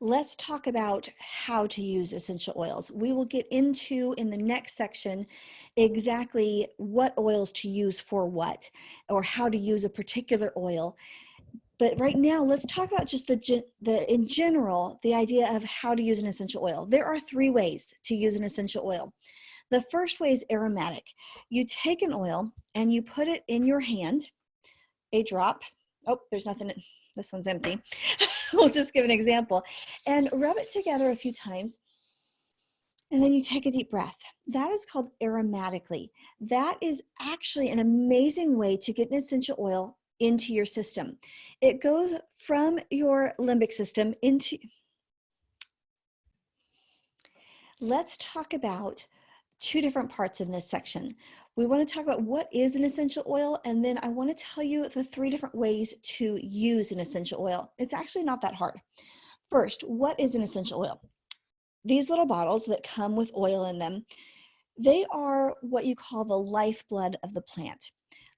let's talk about how to use essential oils. We will get into in the next section exactly what oils to use for what, or how to use a particular oil. But right now, let's talk about just in general, the idea of how to use an essential oil. There are 3 ways to use an essential oil. The first way is aromatic. You take an oil and you put it in your hand, a drop. Oh, there's nothing. This one's empty. We'll just give an example. And rub it together a few times. And then you take a deep breath. That is called aromatically. That is actually an amazing way to get an essential oil into your system. It goes from your limbic system into. Let's talk about 2 different parts in this section. We want to talk about what is an essential oil, and then I want to tell you the 3 different ways to use an essential oil. It's actually not that hard. First, what is an essential oil? These little bottles that come with oil in them, they are what you call the lifeblood of the plant.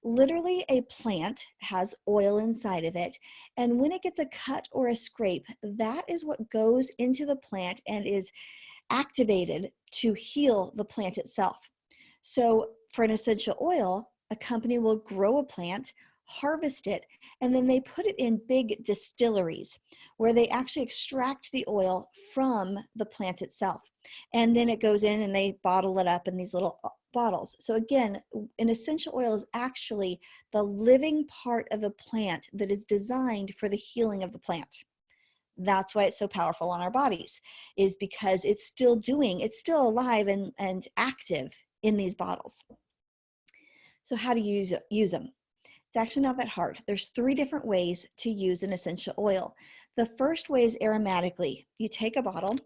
Literally, a plant has oil inside of it, and when it gets a cut or a scrape, that is what goes into the plant and is activated to heal the plant itself. So for an essential oil, a company will grow a plant, harvest it, and then they put it in big distilleries where they actually extract the oil from the plant itself. And then it goes in and they bottle it up in these little bottles. So again, an essential oil is actually the living part of the plant that is designed for the healing of the plant. That's why it's so powerful on our bodies, is because it's still alive and active in these bottles. So how to use them? It's actually not that hard. There's 3 different ways to use an essential oil. The first way is aromatically. You take a bottle,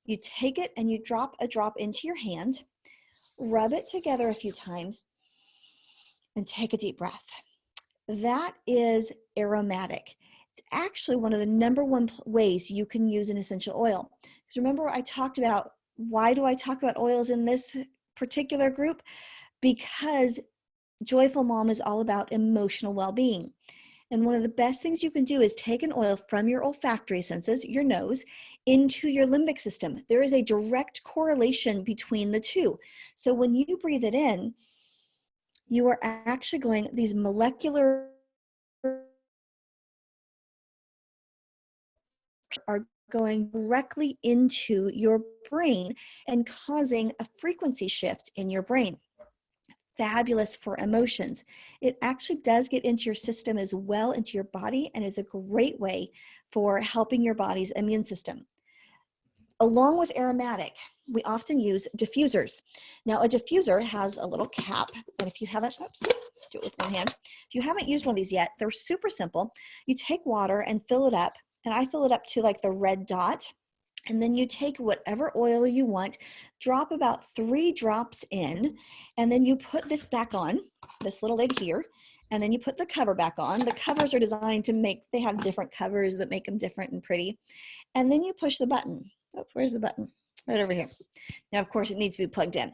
you take it and you drop a drop into your hand, rub it together a few times, and take a deep breath. That is aromatic. It's actually one of the #1 ways you can use an essential oil. Because remember, I talked about, why do I talk about oils in this particular group? Because Joyful Mom is all about emotional well-being. And one of the best things you can do is take an oil from your olfactory senses, your nose, into your limbic system. There is a direct correlation between the 2. So when you breathe it in, you are actually going, these molecular are going directly into your brain and causing a frequency shift in your brain. Fabulous for emotions. It actually does get into your system as well, into your body, and is a great way for helping your body's immune system. Along with aromatic, we often use diffusers. Now, a diffuser has a little cap, and if you haven't, do it with one hand. If you haven't used one of these yet, they're super simple. You take water and fill it up, and I fill it up to like the red dot, and then you take whatever oil you want, drop about 3 drops in, and then you put this back on, this little lid here, and then you put the cover back on. The covers are designed to they have different covers that make them different and pretty. And then you push the button. Oh, where's the button? Right over here. Now, of course, it needs to be plugged in.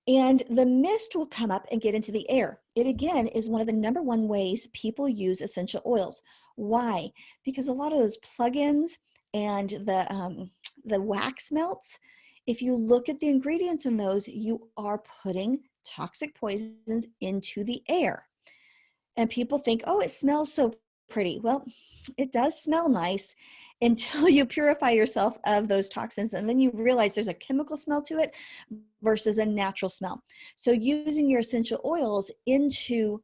And the mist will come up and get into the air. It, again, is one of the #1 ways people use essential oils. Why? Because a lot of those plugins and the wax melts, if you look at the ingredients in those, you are putting toxic poisons into the air. And people think, oh, it smells so pretty. Well, it does smell nice until you purify yourself of those toxins, and then you realize there's a chemical smell to it versus a natural smell. So using your essential oils into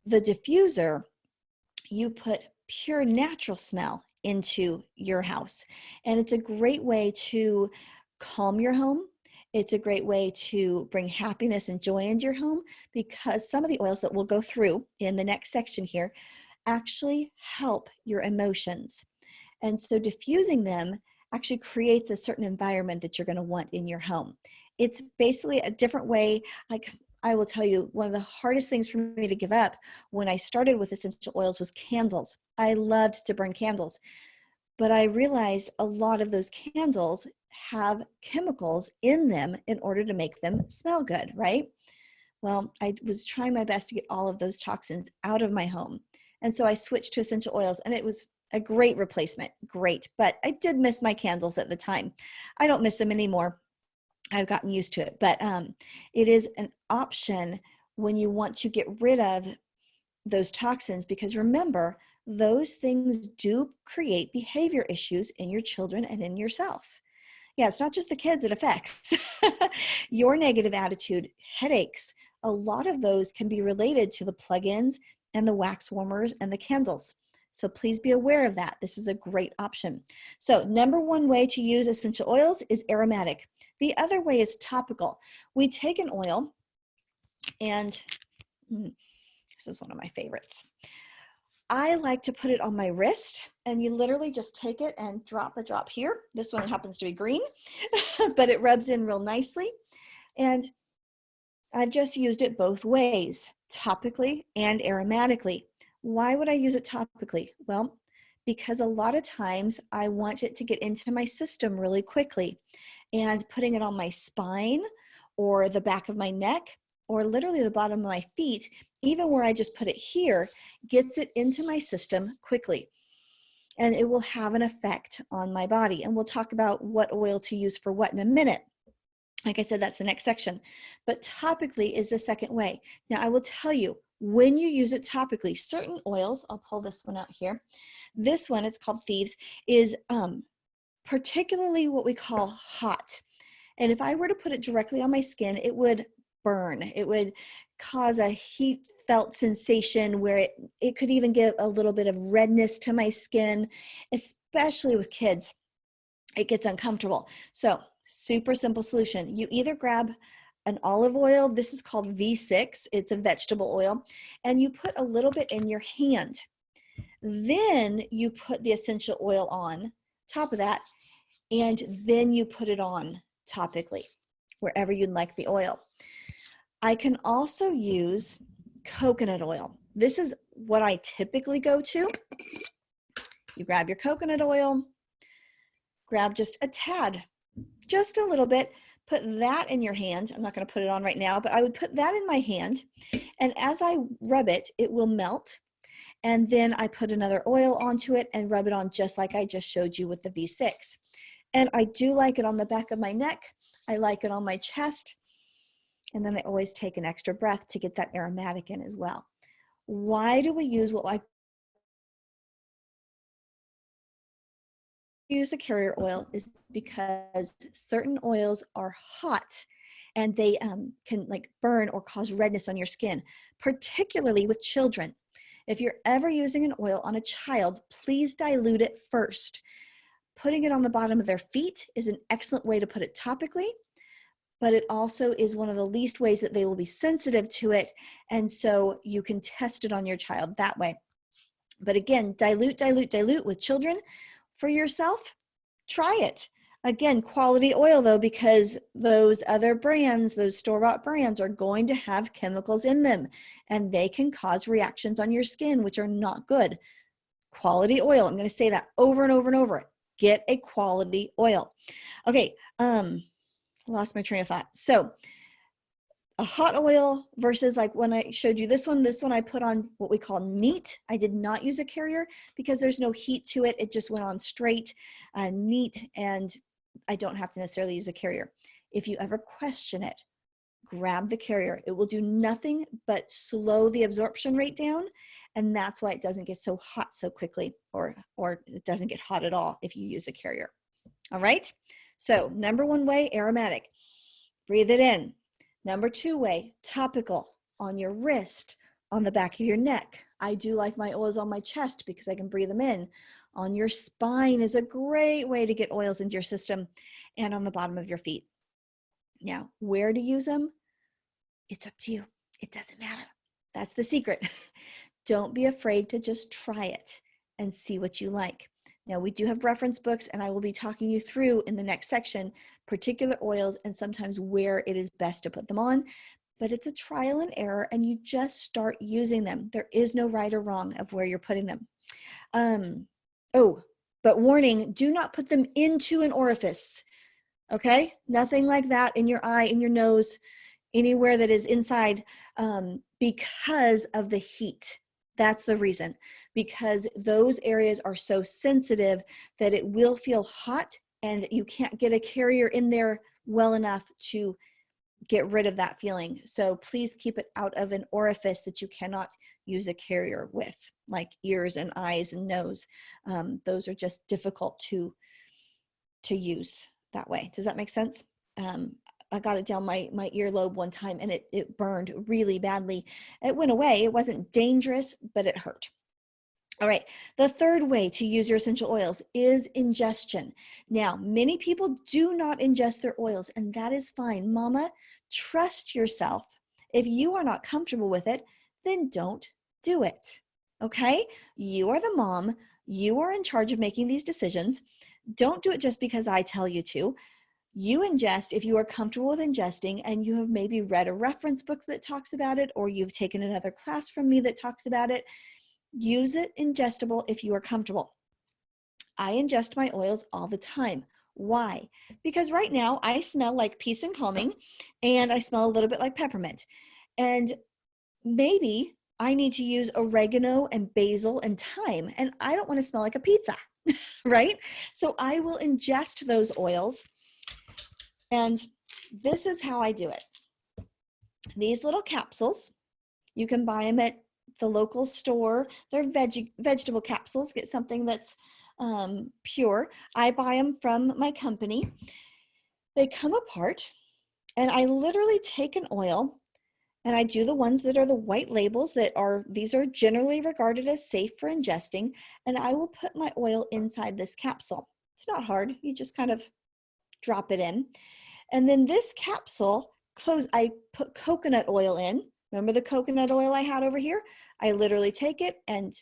the diffuser, you put pure natural smell into your house. And it's a great way to calm your home. It's a great way to bring happiness and joy into your home, because some of the oils that we'll go through in the next section here actually help your emotions. And so diffusing them actually creates a certain environment that you're going to want in your home. It's basically a different way. Like, I will tell you, one of the hardest things for me to give up when I started with essential oils was candles. I loved to burn candles, but I realized a lot of those candles have chemicals in them in order to make them smell good, right? Well, I was trying my best to get all of those toxins out of my home. And so I switched to essential oils, and it was a great replacement, great. But I did miss my candles at the time. I don't miss them anymore. I've gotten used to it, but it is an option when you want to get rid of those toxins, because remember, those things do create behavior issues in your children and in yourself. Yeah, it's not just the kids it affects. Your negative attitude, headaches, a lot of those can be related to the plug-ins and the wax warmers and the candles. So please be aware of that. This is a great option. So number one way to use essential oils is aromatic. The other way is topical. We take an oil, and this is one of my favorites. I like to put it on my wrist, and you literally just take it and drop a drop here. This one happens to be green, but it rubs in real nicely. And I've just used it both ways, topically and aromatically. Why would I use it topically? Well, because a lot of times I want it to get into my system really quickly, and putting it on my spine or the back of my neck or literally the bottom of my feet, even where I just put it here, gets it into my system quickly. And it will have an effect on my body. And we'll talk about what oil to use for what in a minute. Like I said, that's the next section. But topically is the second way. Now, I will tell you, when you use it topically, certain oils, I'll pull this one out here. This one, it's called Thieves, is particularly what we call hot. And if I were to put it directly on my skin, it would burn. It would cause a heat felt sensation where it could even give a little bit of redness to my skin, especially with kids. It gets uncomfortable. So super simple solution. You either grab an olive oil, this is called V6, it's a vegetable oil, and you put a little bit in your hand. Then you put the essential oil on top of that, and then you put it on topically, wherever you'd like the oil. I can also use coconut oil. This is what I typically go to. You grab your coconut oil, grab just a tad, just a little bit, put that in your hand. I'm not going to put it on right now, but I would put that in my hand. And as I rub it, it will melt. And then I put another oil onto it and rub it on just like I just showed you with the V6. And I do like it on the back of my neck. I like it on my chest. And then I always take an extra breath to get that aromatic in as well. Why do we use what I use a carrier oil is because certain oils are hot and they can like burn or cause redness on your skin, particularly with children. If you're ever using an oil on a child, please dilute it first. Putting it on the bottom of their feet is an excellent way to put it topically, but it also is one of the least ways that they will be sensitive to it, and so you can test it on your child that way. But again, dilute, dilute, dilute with children. For yourself, try it. Again, quality oil though, because those other brands, those store-bought brands are going to have chemicals in them, and they can cause reactions on your skin, which are not good. Quality oil, I'm going to say that over and over and over. Get a quality oil. Okay, lost my train of thought. So a hot oil versus like when I showed you this one I put on what we call neat. I did not use a carrier because there's no heat to it. It just went on straight neat, and I don't have to necessarily use a carrier. If you ever question it, grab the carrier. It will do nothing but slow the absorption rate down, and that's why it doesn't get so hot so quickly, or it doesn't get hot at all if you use a carrier. All right, so number one way, aromatic. Breathe it in. Number two way, topical, on your wrist, on the back of your neck. I do like my oils on my chest because I can breathe them in. On your spine is a great way to get oils into your system, and on the bottom of your feet. Now, where to use them? It's up to you. It doesn't matter. That's the secret. Don't be afraid to just try it and see what you like. Now, we do have reference books, and I will be talking you through in the next section particular oils and sometimes where it is best to put them on. But it's a trial and error, and you just start using them. There is no right or wrong of where you're putting them. But warning, do not put them into an orifice. Okay? Nothing like that in your eye, in your nose, anywhere that is inside, because of the heat. That's the reason, because those areas are so sensitive that it will feel hot and you can't get a carrier in there well enough to get rid of that feeling. So please keep it out of an orifice that you cannot use a carrier with, like ears and eyes and nose. Those are just difficult to use that way. Does that make sense? I got it down my earlobe one time and it burned really badly. It went away. It wasn't dangerous, but it hurt. All right, the third way to use your essential oils is ingestion. Now, many people do not ingest their oils, and that is fine. Mama, trust yourself. If you are not comfortable with it, then don't do it. Okay? You are the mom. You are in charge of making these decisions. Don't do it just because I tell you to. You ingest if you are comfortable with ingesting and you have maybe read a reference book that talks about it, or you've taken another class from me that talks about it. Use it ingestible if you are comfortable. I ingest my oils all the time. Why? Because right now I smell like peace and calming, and I smell a little bit like peppermint. And maybe I need to use oregano and basil and thyme, and I don't want to smell like a pizza, right? So I will ingest those oils, and this is how I do it. These little capsules, you can buy them at the local store. They're vegetable capsules. Get something that's pure. I buy them from my company. They come apart, and I literally take an oil, and I do the ones that are the white labels these are generally regarded as safe for ingesting, and I will put my oil inside this capsule. It's not hard. You just kind of drop it in. And then this capsule, I put coconut oil in. Remember the coconut oil I had over here? I literally take it and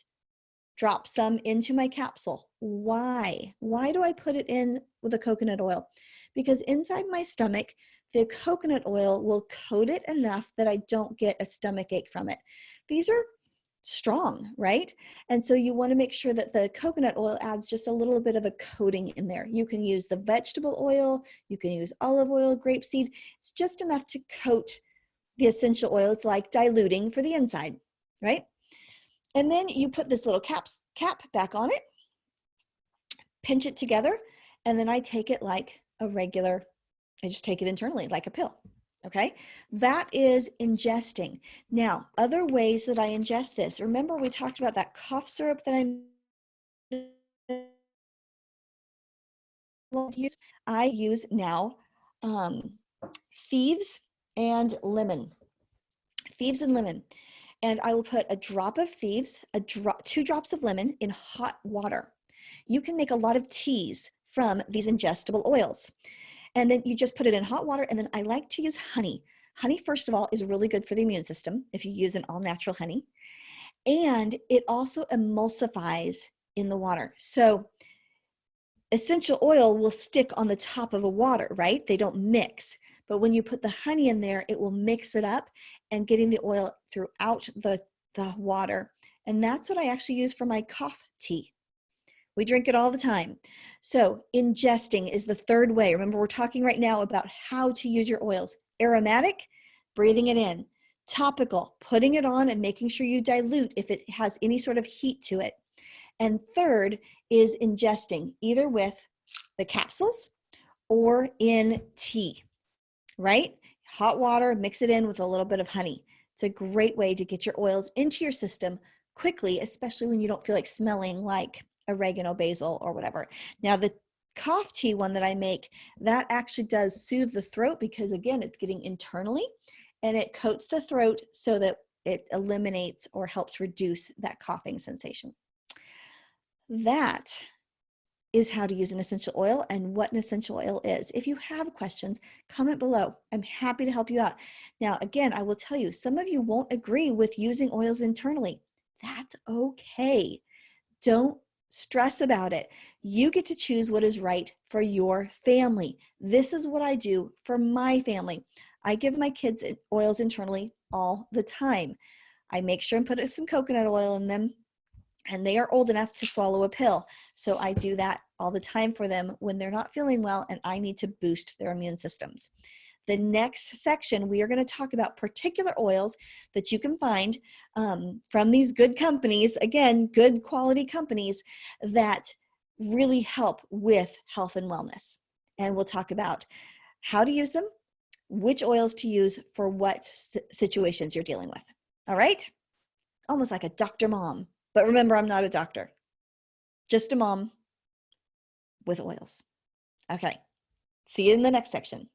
drop some into my capsule. Why? Why do I put it in with the coconut oil? Because inside my stomach, the coconut oil will coat it enough that I don't get a stomach ache from it. These are strong, right? And so you want to make sure that the coconut oil adds just a little bit of a coating in there. You can use the vegetable oil, you can use olive oil, grapeseed. It's just enough to coat the essential oil. It's like diluting for the inside, right? And then you put this little cap back on it, pinch it together, and then I take it like a regular, I just take it internally like a pill. Okay, that is ingesting. Now, other ways that I ingest this. Remember we talked about that cough syrup that I use now thieves and lemon. Thieves and lemon. And I will put a drop of thieves, 2 drops of lemon in hot water. You can make a lot of teas from these ingestible oils. And then you just put it in hot water, and then I like to use honey. Honey, first of all, is really good for the immune system if you use an all-natural honey. And it also emulsifies in the water. So essential oil will stick on the top of a water, right? They don't mix. But when you put the honey in there, it will mix it up and getting the oil throughout the water. And that's what I actually use for my cough tea. We drink it all the time. So ingesting is the third way. Remember, we're talking right now about how to use your oils. Aromatic, breathing it in. Topical, putting it on and making sure you dilute if it has any sort of heat to it. And third is ingesting, either with the capsules or in tea, right? Hot water, mix it in with a little bit of honey. It's a great way to get your oils into your system quickly, especially when you don't feel like smelling like oregano, basil, or whatever. Now, the cough tea one that I make, that actually does soothe the throat because, again, it's getting internally and it coats the throat so that it eliminates or helps reduce that coughing sensation. That is how to use an essential oil and what an essential oil is. If you have questions, comment below. I'm happy to help you out. Now, again, I will tell you, some of you won't agree with using oils internally. That's okay. Don't stress about it. You get to choose what is right for your family. This is what I do for my family. I give my kids oils internally all the time. I make sure and put some coconut oil in them, and they are old enough to swallow a pill. So I do that all the time for them when they're not feeling well and I need to boost their immune systems. The next section, we are going to talk about particular oils that you can find from these good companies, again, good quality companies that really help with health and wellness. And we'll talk about how to use them, which oils to use for what situations you're dealing with. All right? Almost like a Dr. Mom. But remember, I'm not a doctor, just a mom with oils. Okay. See you in the next section.